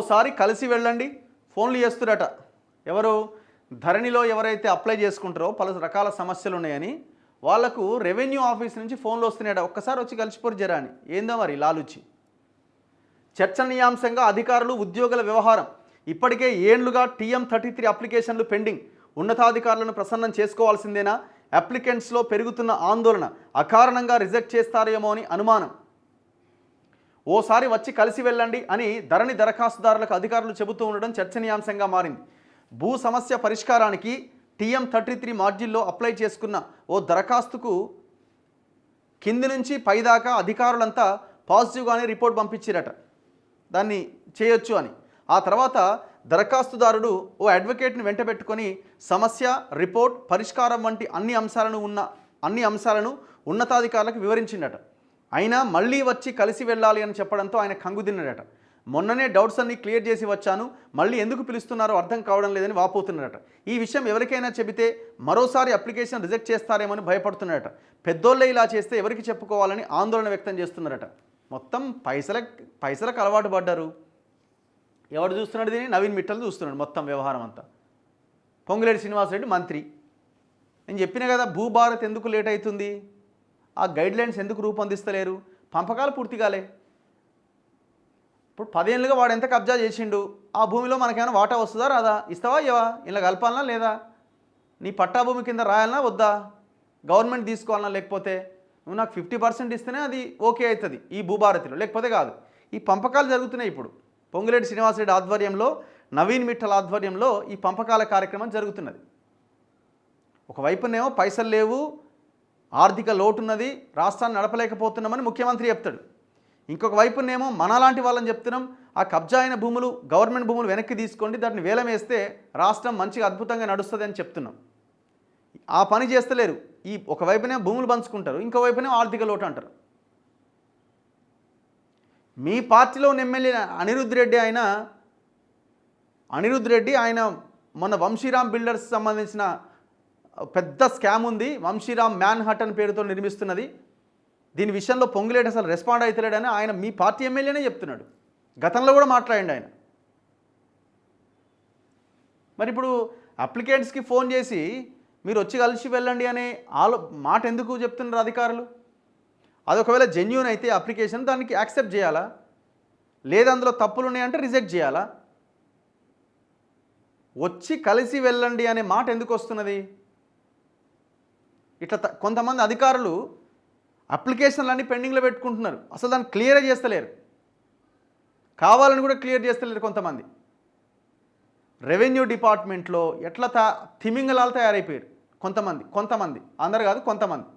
ఓసారి కలిసి వెళ్ళండి ఫోన్లు చేస్తురట. ఎవరు? ధరణిలో ఎవరైతే అప్లై చేసుకుంటారో పలు రకాల సమస్యలు ఉన్నాయని వాళ్లకు రెవెన్యూ ఆఫీస్ నుంచి ఫోన్లు వస్తున్నాయట. ఒక్కసారి వచ్చి కలిసిపోరు జరా అని. ఏందో మరి లాలుచి. చర్చనీయాంశంగా అధికారులు ఉద్యోగుల వ్యవహారం. ఇప్పటికే ఏళ్లుగా TM33 అప్లికేషన్లు పెండింగ్. ఉన్నతాధికారులను ప్రసన్నం చేసుకోవాల్సిందేనా? అప్లికెంట్స్లో పెరుగుతున్న ఆందోళన. అకారణంగా రిజెక్ట్ చేస్తారేమో అని అనుమానం. ఓసారి వచ్చి కలిసి వెళ్ళండి అని ధరణి దరఖాస్తుదారులకు అధికారులు చెబుతూ ఉండడం చర్చనీయాంశంగా మారింది. భూ సమస్య పరిష్కారానికి TM33 మాడ్యూల్లో అప్లై చేసుకున్న ఓ దరఖాస్తుకు కింది నుంచి పైదాకా అధికారులంతా పాజిటివ్గానే రిపోర్ట్ పంపించారట, దాన్ని చేయొచ్చు అని. ఆ తర్వాత దరఖాస్తుదారుడు ఓ అడ్వకేట్ని వెంటబెట్టుకొని సమస్య, రిపోర్ట్, పరిష్కారం వంటి అన్ని అంశాలను ఉన్నతాధికారులకు వివరించిండట. అయినా మళ్ళీ వచ్చి కలిసి వెళ్ళాలి అని చెప్పడంతో ఆయన కంగుదిన్నాడట. మొన్ననే డౌట్స్ అన్ని క్లియర్ చేసి వచ్చాను, మళ్ళీ ఎందుకు పిలుస్తున్నారో అర్థం కావడం లేదని వాపోతున్నాడట. ఈ విషయం ఎవరికైనా చెబితే మరోసారి అప్లికేషన్ రిజెక్ట్ చేస్తారేమని భయపడుతున్నారట. పెద్దోళ్ళే ఇలా చేస్తే ఎవరికి చెప్పుకోవాలని ఆందోళన వ్యక్తం చేస్తున్నారట. మొత్తం పైసలకు అలవాటు పడ్డారు. ఎవరు చూస్తున్నాడు దీన్ని? నవీన్ మిట్టల్ చూస్తున్నాడు మొత్తం వ్యవహారం అంతా. పొంగులేటి శ్రీనివాసరెడ్డి మంత్రి. నేను చెప్పిన కదా, భూభారత్ ఎందుకు లేట్ అవుతుంది, ఆ గైడ్లైన్స్ ఎందుకు రూపొందిస్తలేరు? పంపకాలు పూర్తి కాలే. ఇప్పుడు 10 ఏళ్ళుగా వాడు ఎంత కబ్జా చేసిండు, ఆ భూమిలో మనకేమైనా వాటా వస్తుందా రాదా? ఇస్తావా ఇవ్వా? ఇలా కలపాలనా లేదా? నీ పట్టా భూమి కింద రాయాలనా వద్దా? గవర్నమెంట్ తీసుకోవాలన్నా? లేకపోతే నువ్వు నాకు 50% ఇస్తేనే అది ఓకే అవుతుంది ఈ భూభారతిలో, లేకపోతే కాదు. ఈ పంపకాలు జరుగుతున్నాయి ఇప్పుడు. పొంగులేటి శ్రీనివాసరెడ్డి ఆధ్వర్యంలో, నవీన్ మిట్టల్ ఆధ్వర్యంలో ఈ పంపకాల కార్యక్రమం జరుగుతున్నది. ఒకవైపునేమో పైసలు లేవు, ఆర్థిక లోటున్నది, రాష్ట్రాన్ని నడపలేకపోతున్నామని ముఖ్యమంత్రి చెప్తాడు. ఇంకొక వైపునేమో మనలాంటి వాళ్ళని చెప్తున్నాం, ఆ కబ్జా అయిన భూములు, గవర్నమెంట్ భూములు వెనక్కి తీసుకోండి, దాన్ని వేలం వేస్తే రాష్ట్రం మంచిగా అద్భుతంగా నడుస్తుంది అని చెప్తున్నాం. ఆ పని చేస్తలేరు. ఈ ఒకవైపునే భూములు పంచుకుంటారు, ఇంకోవైపునే ఆర్థిక లోటు అంటారు. మీ పార్టీలో ఉన్న ఎమ్మెల్యే అనిరుద్ధ్ రెడ్డి ఆయన మొన్న వంశీరామ్ బిల్డర్స్ సంబంధించిన పెద్ద స్కామ్ ఉంది, వంశీరామ్ మ్యాన్ హటన్ పేరుతో నిర్మిస్తున్నది, దీని విషయంలో పొంగులేటి అసలు రెస్పాండ్ అవుతలేడని ఆయన మీ పార్టీ ఎమ్మెల్యేనే చెప్తున్నాడు. గతంలో కూడా మాట్లాడండి ఆయన. మరి ఇప్పుడు అప్లికెంట్స్కి ఫోన్ చేసి మీరు వచ్చి కలిసి వెళ్ళండి అనే మాట ఎందుకు చెప్తున్నారు అధికారులు? అది ఒకవేళ జెన్యూన్ అయితే అప్లికేషన్ దానికి యాక్సెప్ట్ చేయాలా, లేదా అందులో తప్పులు ఉన్నాయంటే రిజెక్ట్ చేయాలా? వచ్చి కలిసి వెళ్ళండి అనే మాట ఎందుకు వస్తున్నది? ఇట్లా కొంతమంది అధికారులు అప్లికేషన్లన్నీ పెండింగ్లో పెట్టుకుంటున్నారు, అసలు దాన్ని క్లియరే చేస్తలేరు, కావాలని కూడా క్లియర్ చేస్తలేరు. కొంతమంది రెవెన్యూ డిపార్ట్మెంట్లో ఎట్లా తిమింగలాలు తయారైపోయారు కొంతమంది, అందరు కాదు, కొంతమంది.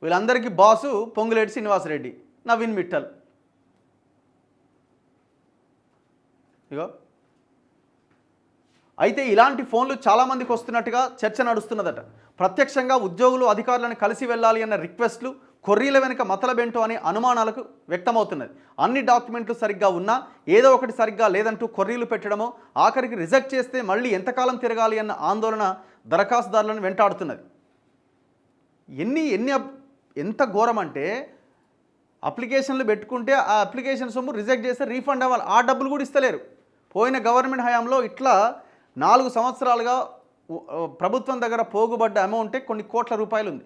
వీళ్ళందరికీ బాసు పొంగులేటి శ్రీనివాసరెడ్డి, నవీన్ మిట్టల్. ఇగో అయితే ఇలాంటి ఫోన్లు చాలామందికి వస్తున్నట్టుగా చర్చ నడుస్తున్నదట. ప్రత్యక్షంగా ఉద్యోగులు అధికారులను కలిసి వెళ్ళాలి అన్న రిక్వెస్ట్లు, కొర్రీల వెనుక మతలబెంటో అనే అనుమానాలకు వ్యక్తమవుతున్నది. అన్ని డాక్యుమెంట్లు సరిగ్గా ఉన్నా ఏదో ఒకటి సరిగ్గా లేదంటూ కొర్రీలు పెట్టడమో, ఆఖరికి రిజెక్ట్ చేస్తే మళ్ళీ ఎంతకాలం తిరగాలి అన్న ఆందోళన దరఖాస్తుదారులను వెంటాడుతున్నది. ఎంత ఘోరం అంటే, అప్లికేషన్లు పెట్టుకుంటే ఆ అప్లికేషన్ సొమ్ము రిజెక్ట్ చేస్తే రీఫండ్ అవ్వాలి, ఆ డబ్బులు కూడా ఇస్తలేరు. పోయిన గవర్నమెంట్ హయాంలో ఇట్లా 4 సంవత్సరాలుగా ప్రభుత్వం దగ్గర పోగుబడ్డ అమౌంటే కొన్ని కోట్ల రూపాయలు ఉంది.